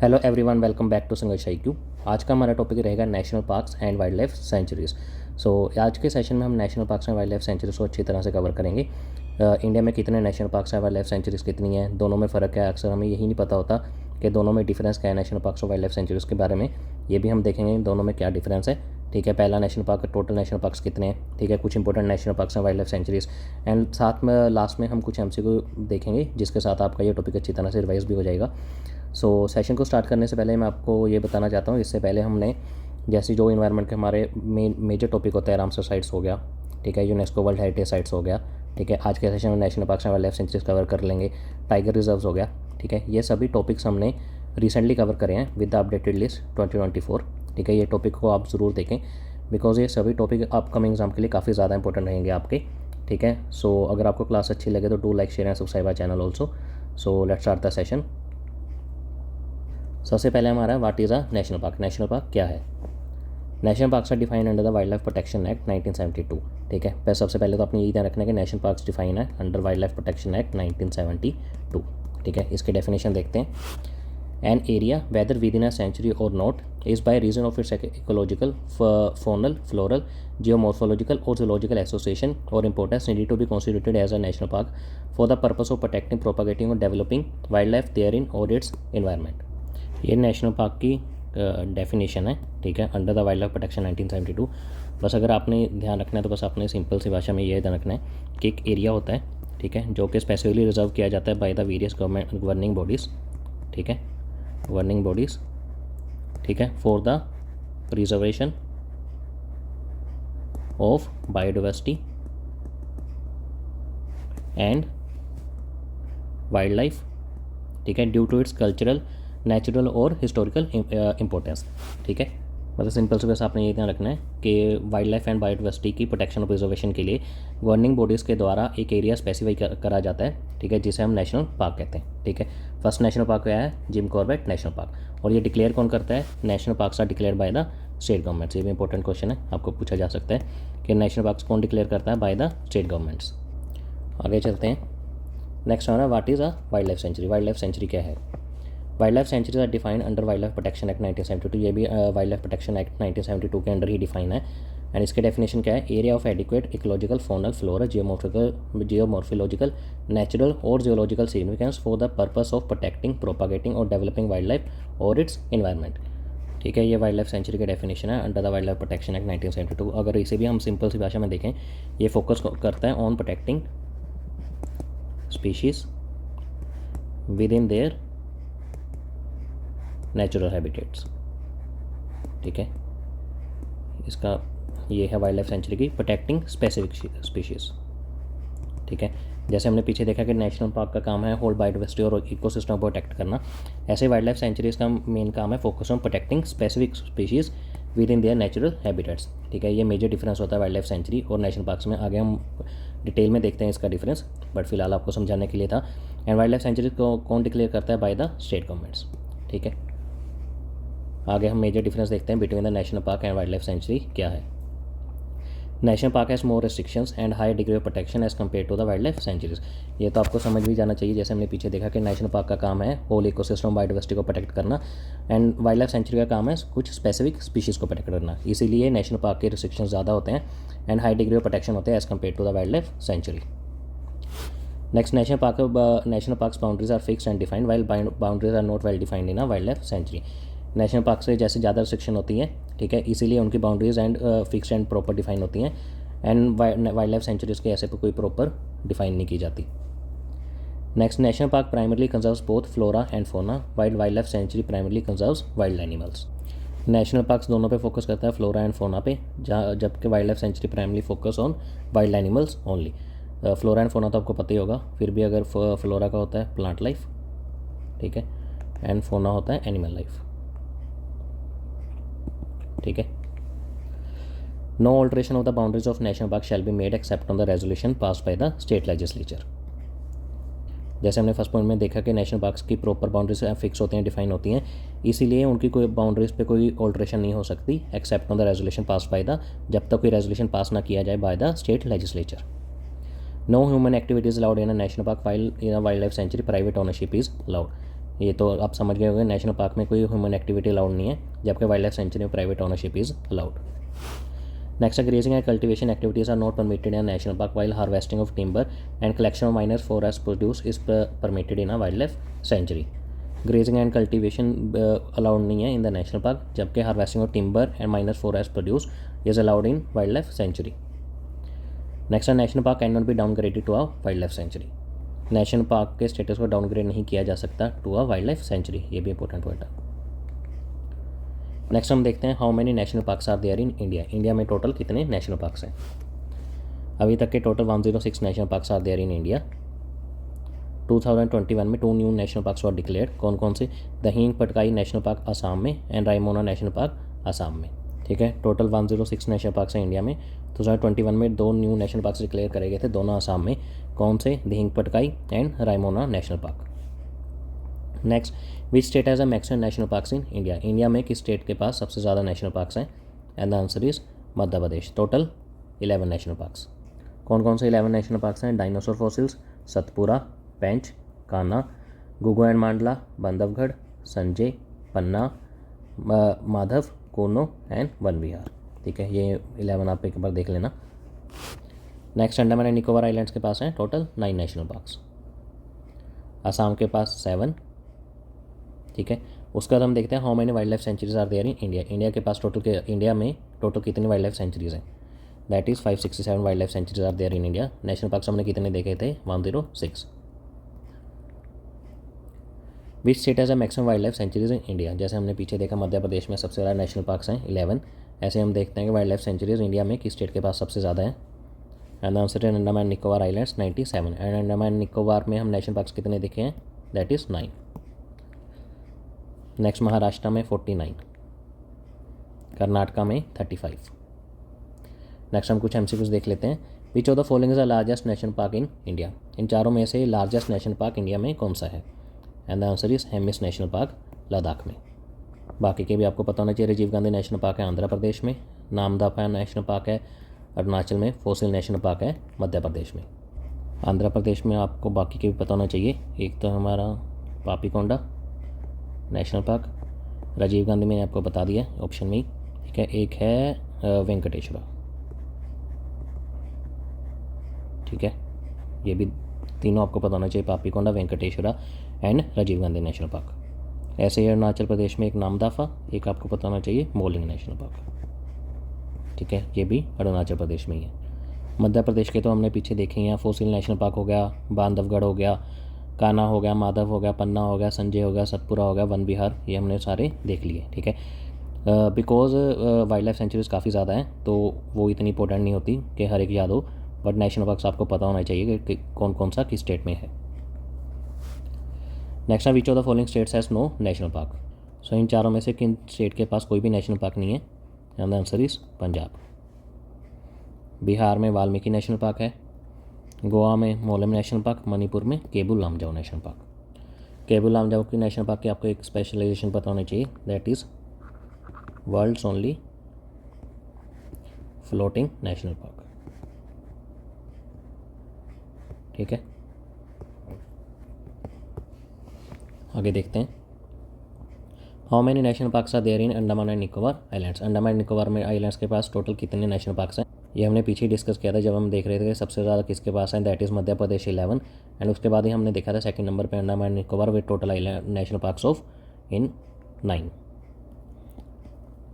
Hello everyone, welcome back to Sangharsh IQ। आज का हमारा टॉपिक रहेगा national parks and wild life sanctuaries. आज के सेशन में हम national parks and wild life sanctuaries को अच्छी तरह से कवर करेंगे। इंडिया में कितने national parks and wild life sanctuaries कितनी हैं, दोनों में फ़र्क है। अक्सर हमें यही नहीं पता होता कि दोनों में डिफरेंस क्या है नेशनल पार्क्स और वाइल्ड लाइफ सेंचुरीज़ के बारे में। ये भी हम देखेंगे दोनों में क्या डिफरेंस है। ठीक है, पहला national park, total national parks कितने हैं, ठीक है, कुछ important national parks and wild life centuries, and साथ में लास्ट में हम कुछ MCQ देखेंगे जिसके साथ आपका ये टॉपिक अच्छी तरह से रिवाइज भी हो जाएगा। सेशन को स्टार्ट करने से पहले मैं आपको ये बताना चाहता हूँ, इससे पहले हमने जैसे जो इन्वायरमेंट के हमारे मेजर टॉपिक होता है, रामसर साइट्स हो गया, ठीक है, यूनेस्को वर्ल्ड हेरिटेज साइट्स हो गया, ठीक है, आज के सेशन में national parks and wild life centuries cover कर लेंगे, टाइगर रिजर्व्स हो गया, ठीक है, ये सभी टॉपिक्स हमने रिसेंटली कवर करे हैं विद द अपडेटेड लिस्ट 2024। ठीक है, ये टॉपिक को आप ज़रूर देखें बिकॉज ये सभी टॉपिक अपकमिंग एग्जाम के लिए काफ़ी ज़्यादा इंपॉर्टेंट रहेंगे आपके। ठीक है, अगर आपको क्लास अच्छी लगे तो do like, share and subscribe our channel also. Let's start the session. सबसे पहले हमारा what is a national park. National park क्या है? National parks are defined under the wild life protection act 1972। ठीक है, पर सबसे पहले तो आपने यही ध्यान रखना है कि नेशनल पार्क्स डिफाइन है under wild life protection act 1972। ठीक है, इसकी डेफिनेशन देखते हैं। An area whether within a sanctuary और not is by reason of its ecological, faunal, floral, geomorphological और जूलॉजिकल एसोसिएशन और importance needed to be constituted as a national park for the purpose of protecting, propagating और developing wild life therein और its environment. ये national park की definition है। ठीक है, under the wild life protection 1972। बस अगर आपने ध्यान रखना है तो बस आपने सिंपल सी भाषा में ये ध्यान रखना है कि एक एरिया होता है, ठीक है, जो कि स्पेसिफिकली रिजर्व किया जाता है by the various governing bodies, ठीक है, गवर्निंग बॉडीज़, ठीक है, for the preservation of biodiversity and wild life, ठीक है, due to its cultural, natural और हिस्टोरिकल इंपॉर्टेंस। ठीक है, मतलब सिंपल से बस आपने ये ध्यान रखना है कि वाइल्ड लाइफ एंड बायोडाइवर्सिटी की प्रोटेक्शन और प्रिजर्वेशन के लिए गवर्निंग बॉडीज़ के द्वारा एक एरिया स्पेसिफाई करा जाता है, ठीक है, जिसे हम नेशनल पार्क कहते हैं। ठीक है, फर्स्ट नेशनल पार्क क्या है? Jim Corbett national park. और ये डिक्लेयर कौन करता है? National parks are declare by the state governments. ये भी इंपॉर्टेंट क्वेश्चन है, आपको पूछा जा सकता है कि नेशनल पार्क्स कौन डिक्लेयर करता है? By the state governments. आगे चलते हैं। नेक्स्ट हमारा what is a wild life sanctuary. Wild life sanctuary क्या है? Wild life sanctuaries are defined under wild life protection act 1972। ये भी वाइल्ड लाइफ प्रोटेक्शन एक्ट 1972 के अंडर ही डिफाइन है। एंड इसके डेफिनेशन क्या है? Area of adequate ecological, faunal, flora, geomorphological, natural और geological significance for the purpose of protecting, propagating और डेवलपिंग वाइल्ड लाइफ और इट्स इन्वायरमेंट। ठीक है, ये वाइल्ड लाइफ सेंचुरी का डेफिनेशन है under the wild life protection act 1972। अगर इसे भी हम सिंपल सी भाषा में देखें, ये फोकस करता है on protecting species with in their natural habitats. ठीक है, इसका ये है वाइल्ड लाइफ सेंचुरी की प्रोटेक्टिंग स्पेसिफिक स्पीशीज़। ठीक है, जैसे हमने पीछे देखा कि नेशनल पार्क का काम है होल बायोडाइवर्सिटी और इकोसिस्टम को प्रोटेक्ट करना, ऐसे वाइल्ड लाइफ सेंचुरीज का मेन काम है focus on protecting specific species with in their natural habitats. ठीक है, ये मेजर डिफरेंस होता है वाइल्ड लाइफ सेंचुरी और नेशनल पार्क्स में। आगे हम डिटेल में देखते हैं इसका डिफरेंस, बट फिलहाल आपको समझाने के लिए था। एंड वाइल्ड लाइफ सेंचुरी को कौन डिक्लेयर करता है? By the state governments. ठीक है, आगे हम मेजर डिफरेंस देखते हैं between the national park and wild life sanctuary क्या है। National park has more restrictions and high degree of protection as compare to the wild life sanctuaries. ये तो आपको समझ भी जाना चाहिए। जैसे हमने पीछे देखा कि नेशनल पार्क का काम है होल इकोसिस्टम बायोडाइवर्सिटी को प्रोटेक्ट करना, एंड वाइल्ड लाइफ सेंचुरी का काम है कुछ स्पेसिफिक स्पीशीज़ को प्रोटेक्ट करना। इसीलिए नेशनल पार्क के रिस्ट्रिक्शन ज़्यादा होते हैं and high degree of protection होते हैं as compare to the wild life sanctuary. Next, national parks boundaries are fixed and defined while boundaries are not well defined in a wild life sanctuary. National park से जैसे ज़्यादा restriction होती हैं, ठीक है, इसीलिए उनकी boundaries and fixed and proper define होती हैं, एंड वाइल्ड लाइफ सेंचुरीज के ऐसे पर कोई प्रॉपर डिफाइन नहीं की जाती। Next, national park primarily conserves both flora and fauna wild wild life sanctuary primarily conserves wild animals. National parks दोनों पे फोकस करता है, फ्लोरा एंड फोना पे, जहाँ जबकि wild life sanctuary primarily focus on wild animals only. Flora and फोना तो आपको पता ही होगा, फिर भी अगर फ्लोरा का होता है प्लांट लाइफ, ठीक है, एंड फोना होता है एनिमल लाइफ। ठीक है, no alteration of the boundaries of national park shall be made except on the resolution pass by the state legislature. जैसे हमने फर्स्ट पॉइंट में देखा कि नेशनल पार्क्स की प्रॉपर बाउंड्रीज फिक्स होती हैं, डिफाइन होती हैं, इसीलिए उनकी कोई बाउंड्रीज पे कोई ऑल्ट्रेशन नहीं हो सकती except on the resolution pass by the, जब तक कोई रेजोल्यूशन पास ना किया जाए by the state legislature. No human activities allowed in a national park while in a wild life sanctuary private ownership is allowed. ये तो आप समझ गए होंगे, नेशनल पार्क में कोई ह्यूमन एक्टिविटी अलाउड नहीं है, जबकि वाइल्ड लाइफ सेंचुरी में private ownership is allowed. Next, grazing and cultivation activities are not permitted in national park while harvesting of timber and collection of minor forest produce is permitted in a wild life sanctuary. Grazing and cultivation allowed नहीं है in the national park, जबकि harvesting of timber and minor forest produce is allowed in wild life sanctuary. Next, national park can not B downgraded to a wild life sanctuary. National park के status को downgrade नहीं किया जा सकता to a wild life sanctuary, ये भी important point है। Next हम देखते हैं how many national parks are there in India. India में टोटल कितने नेशनल पार्क्स हैं? अभी तक के total 106 national parks are there in India. 2021 में 2 new national parks were declared. कौन कौन से? Dehing Patkai national park Assam में and Raimona national park Assam में। ठीक है, टोटल 106 नेशनल पार्क्स हैं इंडिया में। 2021 में 2 न्यू नेशनल पार्क्स डिक्लेयर करे गए थे, दोनों असम में। कौन से? Dehing Patkai and Raimona national park. Next, which state has a maximum national parks in India. India में किस स्टेट के पास सबसे ज़्यादा नेशनल पार्क्स हैं? And the answer is Madhya Pradesh. Total 11 national parks. कौन कौन से 11 नेशनल पार्क्स हैं? डायनासोर फॉसिल्स, सतपुरा, पेंच, कान्हा, गुगु एंड मांडला, बांधवगढ़, संजय, पन्ना, माधव, कोनो एंड वन विहार। ठीक है, ये 11 आप एक बार देख लेना। Next, Andaman and Nicobar islands के पास हैं टोटल 9 नेशनल पार्क्स। असम के पास 7। ठीक है, उसका हम देखते हैं how many wild life sanctuaries are there in India. India के पास इंडिया में टोटल कितनी वाइल्ड लाइफ सेंचुरीज हैं? That is 567 wild life sanctuaries are there in India. National parks हमने कितने देखे थे? 106। Which state has a maximum wild life sanctuaries in India. जैसे हमने पीछे देखा मध्य प्रदेश में सबसे ज़्यादा नेशनल पार्क्स हैं 11, ऐसे हम देखते हैं कि वाइल्ड लाइफ सेंचुरीज इंडिया में किस स्टेट के पास सबसे ज़्यादा है? एंड आंसर है अंडमान निकोबार आइलैंड्स 97। एंड अंडमान निकोबार में हम नेशनल पार्क्स कितने देखे हैं? That is 9। नेक्स्ट, महाराष्ट्र में 49, कर्नाटका में 35। नेक्स्ट हम कुछ MCQs देख लेते हैं। Which of the following is the largest national park in India. इन चारों में से लार्जेस्ट नेशनल पार्क इंडिया में कौन सा है? And the answer is Hemis national park, Ladakh में। बाकी के भी आपको पता होना चाहिए। राजीव गांधी नेशनल पार्क है आंध्र प्रदेश में, नामदफा नेशनल पार्क है अरुणाचल में, फोसिल नेशनल पार्क है मध्य प्रदेश में। आंध्र प्रदेश में आपको बाकी के भी पता होना चाहिए। एक तो हमारा पापीकोंडा नेशनल पार्क, राजीव गांधी मैंने आपको बता दिया ऑप्शन में ही। ठीक है, एक है वेंकटेश्वरा। ठीक है, ये भी तीनों आपको पता होना चाहिए, Papikonda, Venkateswara and Rajiv Gandhi national park. ऐसे ही अरुणाचल प्रदेश में एक नामदफा, एक आपको पता होना चाहिए मोलिंग नेशनल पार्क। ठीक है, ये भी अरुणाचल प्रदेश में ही है। मध्य प्रदेश के तो हमने पीछे देखे हैं, फोसिल नेशनल पार्क हो गया, बांधवगढ़ हो गया, कान्हा हो गया, माधव हो गया, पन्ना हो गया, संजय हो गया, सतपुरा हो गया, वन विहार, ये हमने सारे देख लिए। ठीक है, बिकॉज वाइल्ड लाइफ सेंचुरीज काफ़ी ज़्यादा हैं तो वो इतनी इंपॉर्टेंट नहीं होती कि हर एक याद हो, बट नेशनल पार्क्स आपको पता होना चाहिए कि कौन कौन सा किस स्टेट में है। नेक्स्ट है which of the following states has no national park. So इन चारों में से किन स्टेट के पास कोई भी नेशनल पार्क नहीं है? And the answer is Punjab. Bihar में वाल्मीकि नेशनल पार्क है, गोवा में मोलेम नेशनल पार्क, मणिपुर में केबुल लामजाओ नेशनल पार्क। केबुल लामजाओ की नेशनल पार्क की आपको एक स्पेशलाइजेशन पता होनी चाहिए, that is world's only floating national park. ठीक है, आगे देखते हैं how many national parks are there in Andaman and Nicobar islands. Andaman and Nicobar में आइलैंड्स के पास टोटल कितने नेशनल पार्क्स हैं? ये हमने पीछे डिस्कस किया था जब हम देख रहे थे कि सबसे ज़्यादा किसके पास है, that is Madhya Pradesh 11। And उसके बाद ही हमने देखा था सेकंड नंबर पे Andaman and Nicobar with total national parks of in 9।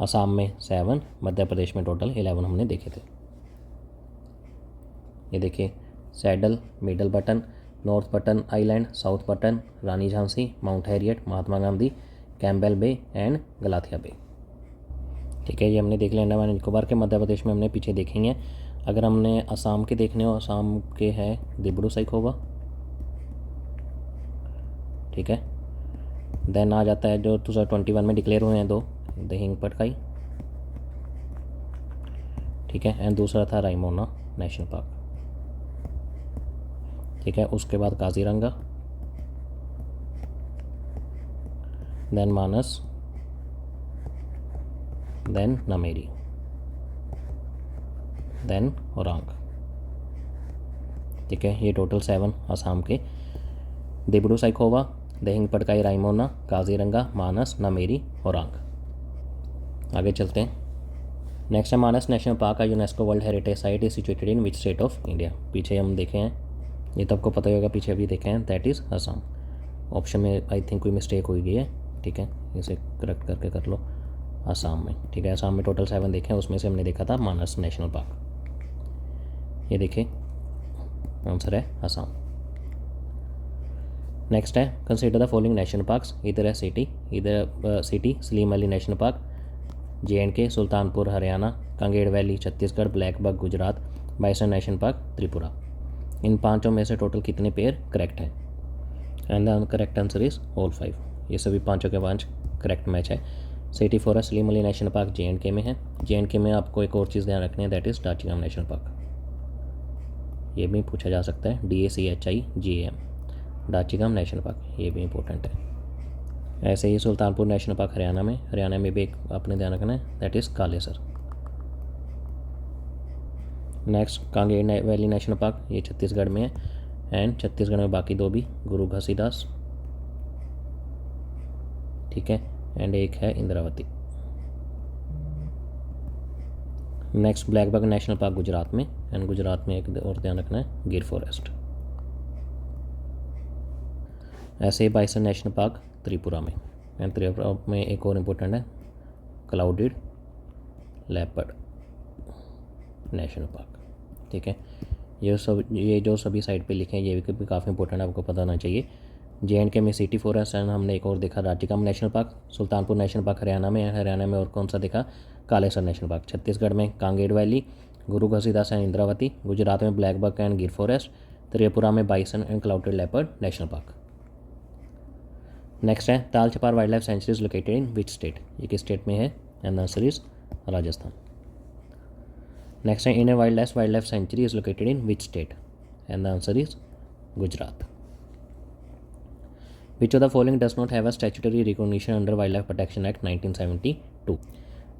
Assam में 7, मध्य प्रदेश में टोटल 11 हमने देखे थे। ये देखिए, Saddle, Middle Button, North Button Island, South Button, Rani Jhansi, Mount Harriet, Mahatma Gandhi, Campbell Bay and Galathea Bay. ठीक है, ये हमने देख लिया अंडमान एंड निकोबार के। मध्य प्रदेश में हमने पीछे देखेंगे। अगर हमने असम के देखने हो, असम के है दिब्रू साइखोवा। ठीक है, देन आ जाता है जो 2021 में डिक्लेयर हुए हैं 2, द हींग पटकाई। ठीक है, एंड दूसरा था रायमोना नेशनल पार्क। ठीक है, उसके बाद काजीरंगा, देन मानस, देन नमेरी, देन ओरांग। ठीक है, ये टोटल 7 असम के। दिब्रू साइखोवा, दहिंग पटकाई रायमोना, काजीरंगा, मानस, नामेरी, औरांग। आगे चलते हैं। नेक्स्ट है मानस नेशनल पार्क का UNESCO world heritage site is situated in which state of India. पीछे हम देखे हैं, ये तो आपको पता ही होगा, पीछे अभी देखे हैं, दैट इज़ असम। ऑप्शन में आई थिंक कोई मिस्टेक हुई गई है, ठीक है, इसे करेक्ट करके कर लो, असम में, ठीक है। असम में टोटल 7 देखे हैं, उसमें से हमने देखा था मानस नेशनल पार्क। ये देखिए आंसर है असम। नेक्स्ट है consider the following national parks, इधर है सिटी, इधर city Salim Ali national park, JNK, Sultanpur Haryana, Kanger valley Chhattisgarh, black buck Gujarat, bison national park Tripura. इन पांचों में से टोटल कितने पेयर करेक्ट हैं? And the correct answer is all 5। ये सभी पांचों के पांच करेक्ट मैच है। City forest Salim Ali national park JNK में है। JNK में आपको एक और चीज़ ध्यान रखनी है, that is Dachigam national park. ये भी पूछा जा सकता है, DACHIGAM, डाचीगाम नेशनल पार्क, ये भी इंपॉर्टेंट है। ऐसे ही सुल्तानपुर नेशनल पार्क हरियाणा में भी एक आपने ध्यान रखना है, that is Kalesar. Next Kanger valley national park, ये छत्तीसगढ़ में है, एंड छत्तीसगढ़ में बाकी दो भी, गुरु घसीदास, ठीक है, एंड एक है Indravati. Next black buck national park Gujarat में, एंड गुजरात में एक और ध्यान रखना है, गिर फॉरेस्ट। ऐसे ही बाइसन नेशनल पार्क त्रिपुरा में, एंड त्रिपुरा में एक और इम्पोर्टेंट है, क्लाउडेड लेपर्ड नेशनल पार्क, ठीक है। ये जो सभी साइड पे लिखे हैं ये भी काफ़ी इंपॉर्टेंट है, आपको पता होना चाहिए। JNK में सिटी फॉरेस्ट, एंड हमने एक और देखा Dachigam national park. Sultanpur national park Haryana में है, हरियाणा में और कौन सा देखा, कालेसर नेशनल पार्क। छत्तीसगढ़ में कांगेड़ valley, Guru Ghasidas and Indravati. Gujarat में black buck and Gir forest. Tripura में bison and clouded leopard national park. Next है Tal Chhapar wild life sanctuary is located in which state, ये किस स्टेट में है, and answer is Rajasthan. Next है Indian wild life sanctuary is located in which state, and the answer is Gujarat. Which of the following does not have a statutory recognition under wild life protection act 1972।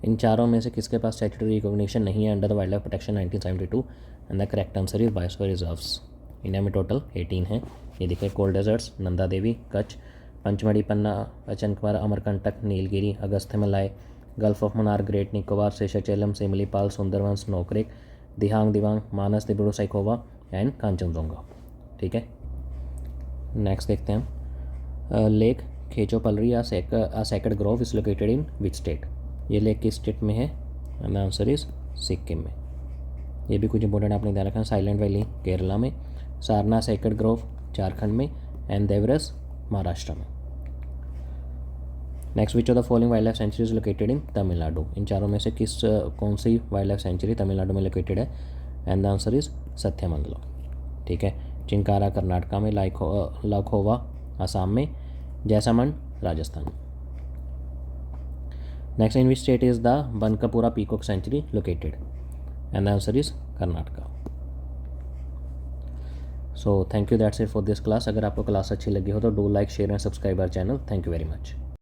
इन चारों में से किसके पास statutory recognition नहीं है under the wild life protection 1972, and the correct answer is biosphere reserves. India में total 18 हैं, ये देखिए, cold deserts, Nanda Devi, Kachchh, Pachmarhi, Panna, Achanakmar, Amarkantak, Nilgiri, Agasthyamalai, Gulf of Mannar, Great Nicobar, Seshachalam, Similipal, Sundarban, Nokrek, Dihang Dibang, Manas, Dibru Saikhowa and Kanchenjunga, ठीक है। नेक्स्ट देखते हैं हम, lake Khecheopalri a sacred grove is located in which state, ये लेक किस स्टेट में है, एंड आंसर इज सिक्किम में। ये भी कुछ इंपॉर्टेंट आपने ध्यान रखना, साइलेंट वैली केरला में, सारना सेक्रेड ग्रोव झारखंड में, एंड देवरस महाराष्ट्र में। Next which of the following wild life sanctuary is located इन तमिलनाडु, इन चारों में से कौन सी वाइल्ड लाइफ सेंचुरी तमिलनाडु में लोकेटेड है, and the answer is Sathyamangalam, ठीक है। चिंकारा कर्नाटका में, लखोवा आसाम में, Jaisalmer Rajasthan. Next in which state is the बनकपुरा peacock sanctuary located, and the answer is Karnataka. So thank you, that's it for this class. अगर आपको क्लास अच्छी लगी हो तो do like, share and subscribe our channel. Thank you very much.